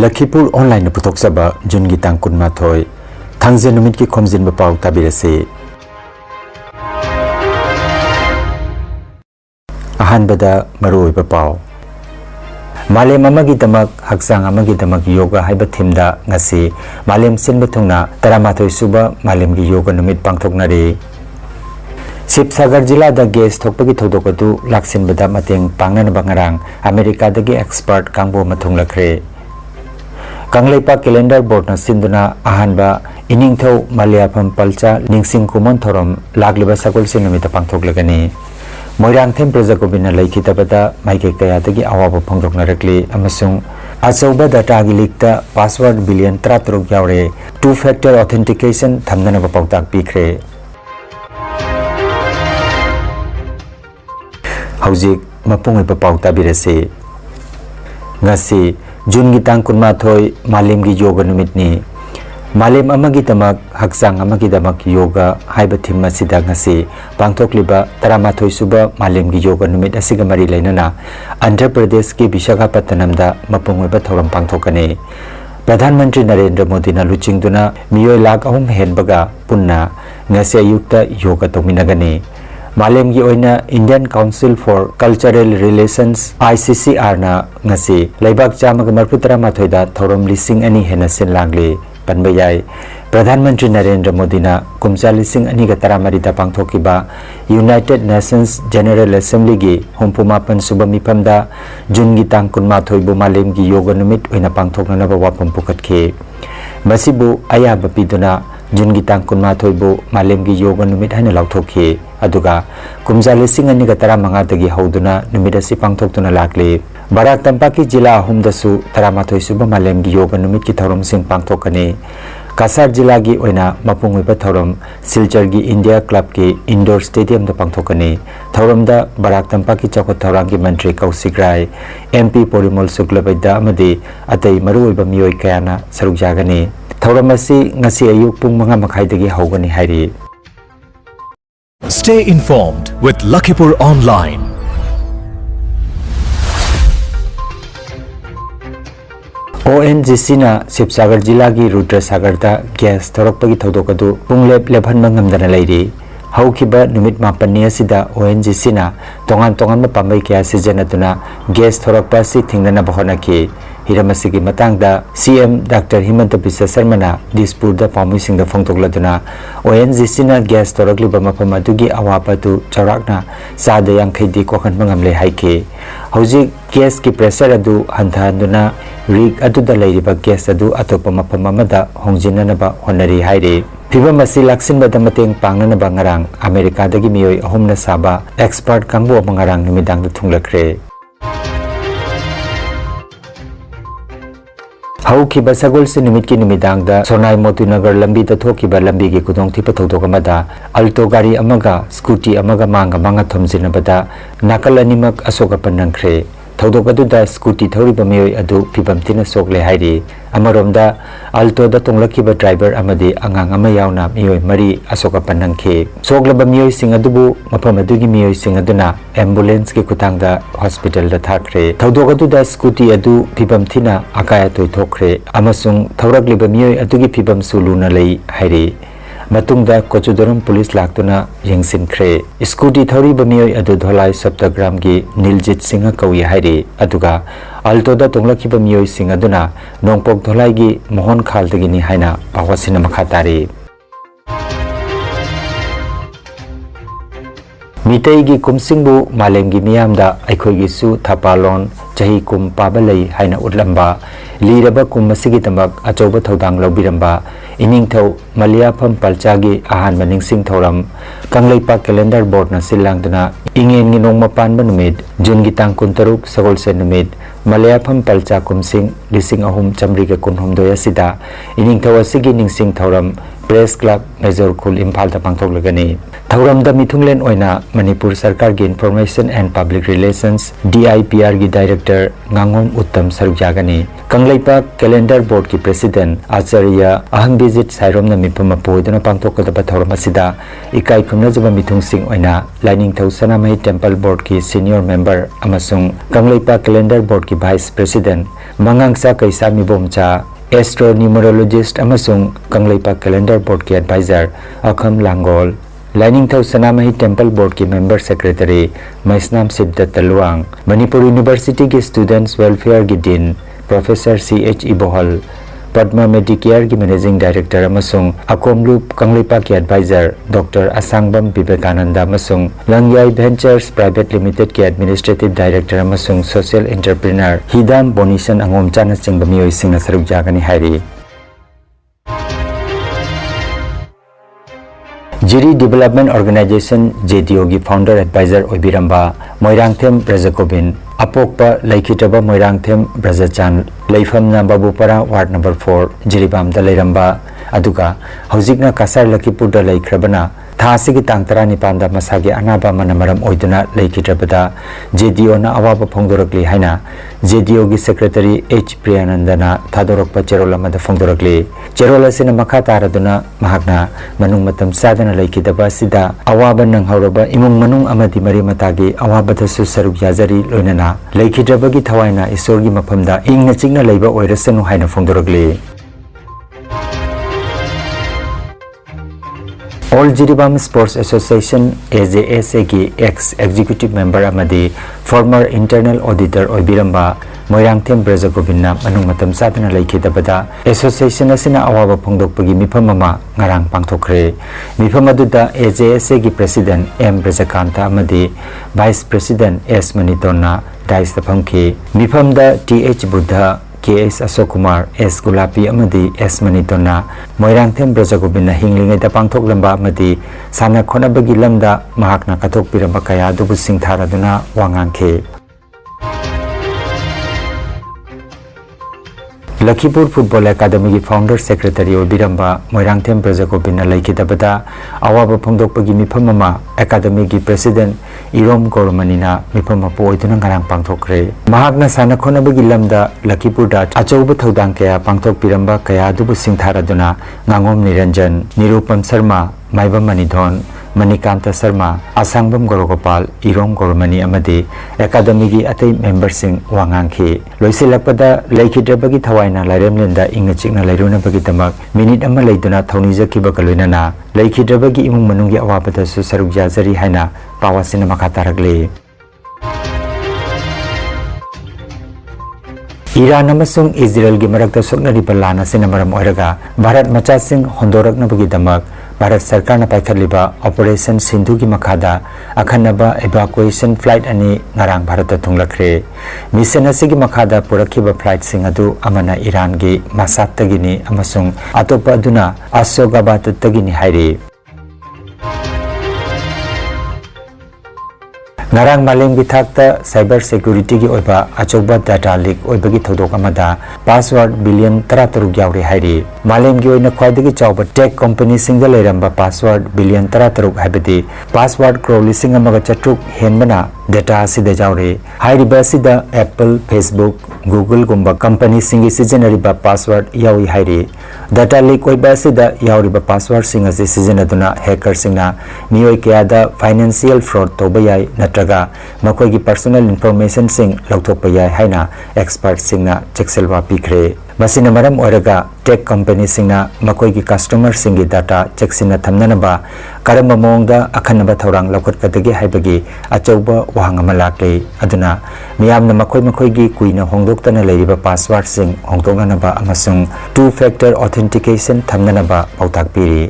Lakhipur online पुथोक्सबा जून की तांग कुनमाथोय थांगजे नुमित की खोमजिन पाव ताबिरसे अहानबदा मरुओइबा पाव मालेम अमगी दमक हक्सांग अमगी दमक योगा हाइबा थीमदा ngasi मालेम सिनबा थुंगना 13 सुबा मालेम की योगा नुमित पांगथोकनारे शिवसागर जिला दा गेस थोकपगी थोदोकदु लाक्सिनबदा मतेंग पांगनबा ngarang अमेरिका दगी एक्सपर्ट कांगबो मथुंगलखरे कांगलेपा कैलेंडर बोर्ड न सिंधुना अहानबा इनिंगथौ मलयाफम पलचा निंगसिंग कुमन थोरम लागलिबा सकुल सिनुमित पांगथोकलगनी मोइरांगथेम प्रजाकोबिना लैखितबदा माइके कयादगी अवाब फोंदोकनरकली अमसुंग अचौबा डाटागी लीकता पासवर्ड बिलियन 33 यावरे 2 फैक्टर ऑथेंटिकेशन थमननबा पाउताक पीखरे हौजिक मपुंगइबा पाउता बिरसे ngasi जून की तांग कुनमाथोय मालेम की योगा नुमितनी मालेम अमगी दमक हक्सांग अमगी दमक योगा हाइबा थीम असिदा ngasi पांगथोकलिबा 13 सुबा मालेम की योगा नुमित असिगा मरी लेनना आंध्र प्रदेश की विशाखापत्तनमदा मपुंगइबा थौरम पांगथोकने प्रधानमंत्री नरेंद्र मोदी ना लुचिंगदुना मियोय लाख अहुम हेनबगा पुन्ना ngasi अयुक्ता योगा तोमिनगने मालेम की ओइना Indian council for cultural relations ICCR ना ngasi लेबाक चामग मरपुतरा माथोइदा थौरम लिसिंग अनि हेना सिनलांगले पनबयाय प्रधानमंत्री नरेंद्र मोदी ना कुमचा लिसिंग अनि गतरा मरिदा पांगथोकिबा यूनाइटेड नेशंस जनरल असेंबली की हुमपुमापन सुबह मिफमदा जून की तांग कुनमाथोइबु मालेम की योगा नुमित ओइना पांगथोकनबा वाफम पुखतखे मसिबु अयाबा पिदुना जून की तांग कुनमाथोइबु मालेम की योगा नुमित हाइना लाउथोखे अदुगा कुमजा लिसिंग अनि गतरा मंगादगी हौदुना नुमित असि पांगथोकतुना लाक्ले बराक तंपाकी जिला अहुमदसु 13 सुबा मालेम की योगा नुमित की थौरम सिंग पांगथोकने कासार जिला की ओइना मपुंगइबा थौरम सिलचर की इंडिया क्लब के इंडोर स्टेडियम दा पांगथोकने थौरमदा बराक तंपाकी चौखट थौरांग की मंत्री कौशिक राय MP पोरिमोल शुक्लबैदा अमदि अतै मरुओइबा मियोय कयाना सरुक जागने थौरम असि ngasi अयुक Pung 5 मखाइदगी हौगनी हाइरि Stay informed with Lakhipur Online. ONGC ना शिवसागर जिला की रुद्रसागर दा गैस थोरकपगी थौदोकदु पुंगलेप लेभनबा ngamdana लेरि हौखिबा नुमित मापन्नी असिदा ONGC ना तोंगान पांबै क्या सिजनदुना गैस थोरकपा सि थिंगनना बहनकी हिरमसी की मतंगदा CM डॉक्टर हिमंत बिस्वा शर्मा दिसपुर दा पामुइसिंग दा फोंगतोकलदुना ONGC ना गैस तोरकलिबा मफम अदुगी अवापदु चौराकना सादा यांखैदी कोखनबा ngamle हाइके हौजिक गैस की प्रेशर अदु हंथांदुना रिग अदुदा लैरिबा गैस अदु अतोपा मफम अमदा होंजिननबा होनरी हाइरे फिबम असि लाक्सिनबदा मतेंग पांगनबा ngarang अमेरिका दगी मियोय अहुमना साबा एक्सपर्ट कांगबो ngarang नुमिदांग थुंगलखरे हौखिबा सगोल से निमित की निमिदांगदा सोनाई मोतुनगर लंबी तथोखिबा लंबी की कुदोंथिपा थौदोकमदा अल्टो गाड़ी अमगा स्कूटी अमगा मांगा थमजिनबदा नाकल अनिमक अशोकपन नंखरे थौदोकदुदा स्कूटी थौरिबा मियोय अदु फिबमतिना सोकले हाइरि अमरोमदा अल्टो दा तोंगलखिबा ड्राइवर अमदि अंगांग अमा यावना मियोय मरी अशोकपन नंखे सोकलबा मियोय सिंग अदुबु मफम अदुगी मियोय सिंग अदुना एम्बुलेंस के कुतांगदा हॉस्पिटल दा थाखरे थौदोकदुदा स्कूटी अदु फिबमथिना अकाया तोय थोखरे अमसुंग थौरकलिबा मियोय अदुगी फिबम सुलुना लई हाइरि मतुंगदा कोचुदरम पुलिस लाक्तुना यंगसिनख्रे स्कूटी थौरिबा मियोय अदु धोलाई सप्तग्राम की नीलजित सिंह कौई हाइरि अदुगा अल्टोदा तोंगलखिबा मियोय सिंह अदुना नोंगपोक धोलाई की मोहन खालदगिनी हाइना पावसिना मखातारि मितई की कुमसिंगबु मालेम की मियामदा अखोइगिसु थपालोन चही कुम पाबलई हाइना उटलंबा लीरबा कुम मसिगी तमक अचौबा थौदांग लौबिरंबा इनिंगथौ मलयाफम पलचागी अहान मनिंगसिंग थौरम कांगलेपा कैलेंडर बोर्ड न सिलांगदना इंगेन गी नोंगमा पानबा नुमित जून की तांग 13 सगोल से नुमित मलयाफम पलचा कुमसिंग लिसिंग अहुम चमरी के कुनहुमदोय असिदा इनिंगथौ असिगी निंगसिंग थौरम प्रेस क्लब मेजर खुल इम्फाल दा पांगथोकलगनी थौरम दा मिथुंगलेन ओइना मणिपुर सरकार की information and public relations DIPR की डायरेक्टर ngangon उत्तम सरुक जागनी कंगलेपा कैलेंडर बोर्ड की प्रेसिडेंट आचार्य अहंबिजित साइरोम मिफम अपोदना पांथोकदबा थौरम असिदा इकाई खुमनजबा मिथुंसिंग ओइना लाइनिंगथौ सनामहि टेम्पल बोर्ड की सीनियर मेंबर अमसुंग कंगलेपा कैलेंडर बोर्ड की वाइस प्रेसिडेंट मंगांगसा कैसा मिबोमचा एस्ट्रो न्यूमरोलॉजिस्ट अमसुंग कंगलेपा कैलेंडर बोर्ड की एडवाइजर अखम लांगोल लाइनिंगथौ सनामहि टेम्पल बोर्ड की member secretary Maisnam सिद्दत तलवांग Manipur university के स्टूडेंट्स वेलफेयर की dean professor CH Ibohal Padma medicare की मैनेजिंग डायरेक्टर अमसुंग अकोमलूप कंगलेपा की एडवाइजर डॉक्टर असांगबम विवेकानंद अमसुंग लंग्याई वेंचर्स प्राइवेट लिमिटेड की एडमिनिस्ट्रेटिव डायरेक्टर अमसुंग सोशल एंटरप्रेन्योर हिदाम बोनिसन अंगोमचाना चिंग मियोइसिंग सरुक जागनी हाइरी जिरी डेवलपमेंट ऑर्गेनाइजेशन JDO की फाउंडर एडवाइजर ओबिरंबा मोइरांगथेम ब्रजकोबिन अपोकपा लैखिटबा मोइरांगथेम ब्रजचान लैफमना बाबूपरा वार्ड नंबर 4 जिरीबामदा लैरंबा अदुगा हौजिकना कासार लखीपुरदा लैख्रबना थासिगी तांग 19 मसागी अनाबा मनमरम ओइदुना लैखिटबदा JDO ना अवाबा फोंदोरकली हाइना JDO की सेक्रेटरी H प्रियानंदना थादोरकपा चेरोल अमदा फोंदोरकली चेरोल असिना मखा तारदुना महाकना मनुंग मतम सादना लैखिटबा सिदा अवाबा नंगहौरबा इमुंग मनुंग अमदी मरी मतागी अवाबदसु सरुक याजरी लोइनना लैखिटबगी थवाइना ईश्वरगी मफमदा इंगना चिंगना लैबा ओइरसनु हाइना फोंदोरकली all Jiribam sports association AJSA की एक्स एग्जीक्यूटिव मेंबर अमदी फॉर्मर इंटरनल ऑडिटर ओबिरंबा मोइरांगथेम ब्रजगोबिन्ना मनुंग मतम सादना लैखिदबदा एसोसिएशन असिना अवाबा फोंदोकपगी मिफम अमा ngarang पांथोखरे मिफम अदुदा AJSA की प्रेसिडेंट M ब्रजकांता अमदी वाइस प्रेसिडेंट S मनितोना डाइस तफमखी मिफमदा TH Buddha KS Ashok Kumar S Gulapi अमदी S मनितोना मोइरांगथेम ब्रजगोबिन्ना हिंगलिंगैदा पांथोकलंबा अमदी साना खोनबगी लमदा महाकना कथोकपिरंबा कया दुबु सिंगथारदुना वांगांखे लखीपुर फुटबॉल अकादमी की फाउंडर सेक्रेटरी ओबिरंबा मोइरांगथेम ब्रजगोबिन्ना लैखिदबदा अवाबा फोंदोकपगी मिफम अमा अकादमी की प्रेसिडेंट इरोम गौरमनीना मिफम अपो ओइदुना ngarang पांथोखरे महाकना साना खोनबगी लमदा लखीपुरदा अचौब थौदांग कया पांथोकपिरंबा कया दुबु सिंगथारदुना nganगोम निरंजन निरूपम शर्मा माइबम मनिधोन मणिकांत शर्मा असांगबम गौरगोपाल इरोम गौरमनी अमदी अकादमी की अतई मेंबर सिंह वांगांखी लोइसिलकपदा लैखिद्रबगी थवाइना लाइरेमलेंदा इंग चिकना लाइरुनबगी तमक मिनिट अमा लैदुना थौनिजखिबगा लोइनना लैखिद्रबगी इमुंग मनुंगी अवाबदसु सरुक याजरी हाइना पावासिना मखा तारगले ईरान अमसुंग इजराइल की मरक्ता सोकनरिबा लान असिना मरम ओइरगा भारत मचासिंग होंदोरकनबगीदमक भारत सरकार ने पाइखलिबा ऑपरेशन सिंधु की मखादा अखनबा एवाकुएशन फ्लाइट अनि ngarang भारत थुंगलखरे मिशन असिगी मखादा पुरखिबा फ्लाइट सिंग अदु अमना ईरान की मासातगिनी अमसुंग अतोपा अदुना अशोगाबाद तगिनी हाइरे ngarang malem gi thakta cyber security gi oiba achoba data leak oibagi thodok amada password billion 13 yauri hairi malem gi oina khwaidagi chawba tech company single leramba password billion 13 habidi password crawling amaga chatruk henbana data asida jauri hairi basida apple facebook google gumba company singi sijanariba password yawi hairi data leak oiba asida yauriba password singa se sijanaduna hacker singna mioi kayada financial fraud toba yai natraga मकोई की personal information सिंग लौथोकपा याय हाइना expert सिंगना चेक्सेलवा पिखरे मसिना मरम ओरगा tech company सिंगना मकोई की customer सिंगी data चेक्सिना थमननबा करम मोंगदा अखनबा थौरांग लौखटकदगी हाइबगी अचौबा वहांग अमा लाक्ले अदुना मियामना मकोई की कुइना होंदोक्तना लेरिबा password सिंग होंदोगनबा अमसुंग two factor authentication थमननबा पौताक पिरी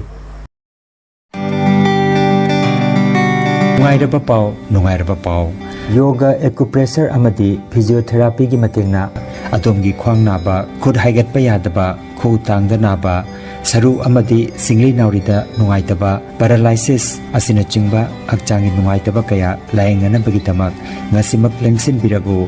नुंगाइरबा पाव yoga acupressure अमदी physiotherapy की मतेंगना अदोमगी ख्वांग नाबा खुद हाइगतपा यादबा खौ तांगदा नाबा सरू अमदी सिंगली नाउरिदा नुंगाइतबा पैरालाइसिस असिना चिंगबा हक्चांगी नुंगाइतबा कया लायंगनबगीदमक ngasimak lengsin biragu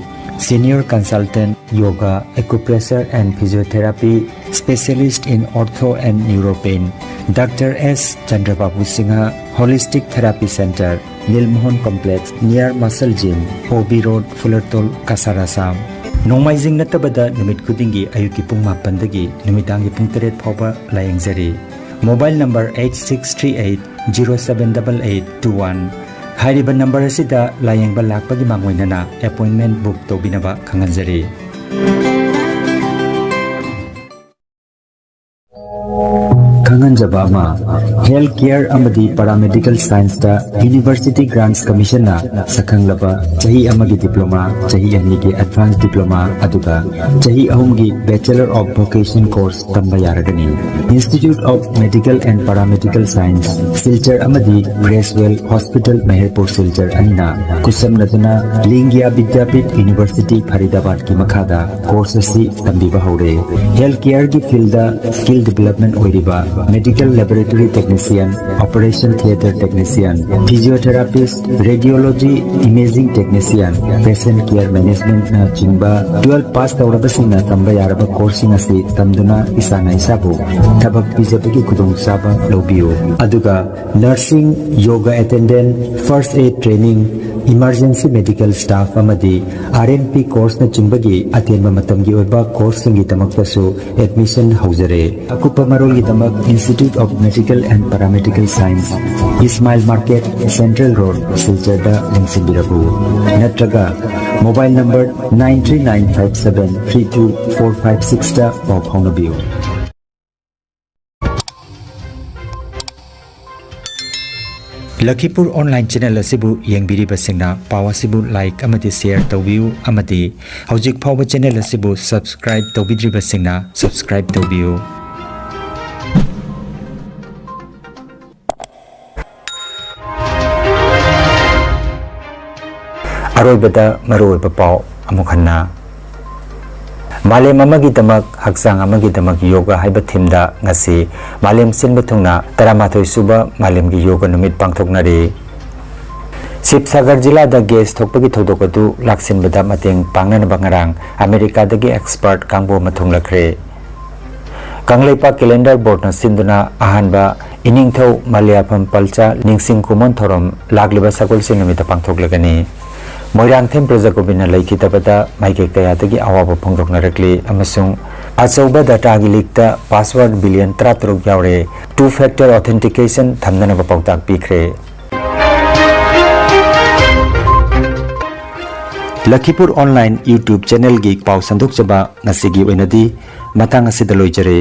senior consultant yoga acupressure and physiotherapy specialist in ortho and neuropain Dr. S. Chandrababu Singha Holistic Therapy Center Nilmohon Complex near Muscle Gym OB Road Fullerton Kasarasam Nomaizing natabada numit kudingi ayuki pung mapandagi numitangi pung teret phoba layengzari mobile number 8638078821 हाइरिबा number असिदा लायेंबा लाकपगी मांगोइनना appointment book तौबिनबा खंगनजरी खंगनजबा मा health care अमदी पैरामेडिकल साइंस दा यूनिवर्सिटी ग्रांट्स कमीशन ना सखंगलबा चाही अमगी डिप्लोमा चाही अनी के एडवांस डिप्लोमा अदुगा चाही अहुमगी बैचलर ऑफ वोकेशन कोर्स तंबा यारगनी institute of medical and paramedical science Silchar अमदी ग्रेसवेल हॉस्पिटल मेहरपुर सिलचर अनिना कुसम नदना लिंगिया विद्यापीठ यूनिवर्सिटी फरीदाबाद की मखादा कोर्स असी तंबीबा हौरे हेल्थ केयर की फील्ड दा स्किल डेवलपमेंट ओइरिबा medical laboratory technician operation theatre technician physiotherapist radiology imaging technician patient care management ना चिंबा 12 पास तौरबसिंगना तंबा यारबा कोर्सिंग असी तमदुना इसाना इसाबु थबक पिजबगी खुदोंग साबा लौबियो अदुगा nursing yoga attendant first aid training emergency medical staff अमदी आरएमपी कोर्स न चिंबगी अतेनबा मतमगी ओइबा कोर्स संगी तमक्तसु एडमिशन हौजरे अकुपा मरोलगी तमक institute of medical and paramedical science Ismail market central road सिलचरदा लिंसिबिरबु नत्रगा मोबाइल नंबर 9395732456 दा पाउ फाउनबियो लखीपुर ऑनलाइन चैनल असिबु येंबिरिबसिंगना पाव असिबु लाइक अमदी शेयर तौबियु अमदी हौजिक फाउबा चैनल असिबु सब्सक्राइब तौबिद्रिबसिंगना सब्सक्राइब तौबियु अरोइबदा मरोइबा पाव अमुखन्ना मालेम अमगिदमक हक्सांग अमगिदमक योगा हाइबा थीमदा ngasi मालेम सिनबा थुंगना 13 सुबा मालेमगी योगा नुमित पांगथोकनारे शिवसागर जिला दा गेस थोकपगी थौदोकदु लाक्सिनबदा मतेंग पांगनबा ngarang अमेरिका दगी एक्सपर्ट कांगबो मथुंगलखरे कांगलेपा कैलेंडर बोर्ड न सिंदुना अहानबा इनिंगथौ मालियाफम पलचा निंगसिंग कुमन थोरम लागलिबा सकुल सिंग नुमित पांगथोकलगनी मोइरांगथेम प्रजाकोबिना लैखितबदा माइके कयादगी अवाब फोंदोकनरकली अमसुंग अचौबा डाटागी लीकता पासवर्ड बिलियन 33 यावरे 2 फैक्टर ऑथेंटिकेशन थमननबा पाउताक पिखरे लखीपुर ऑनलाइन यूट्यूब चैनल गी पाउ संदोकचबा नसिगी ओइनदी मतंग असिदा लोइजरे।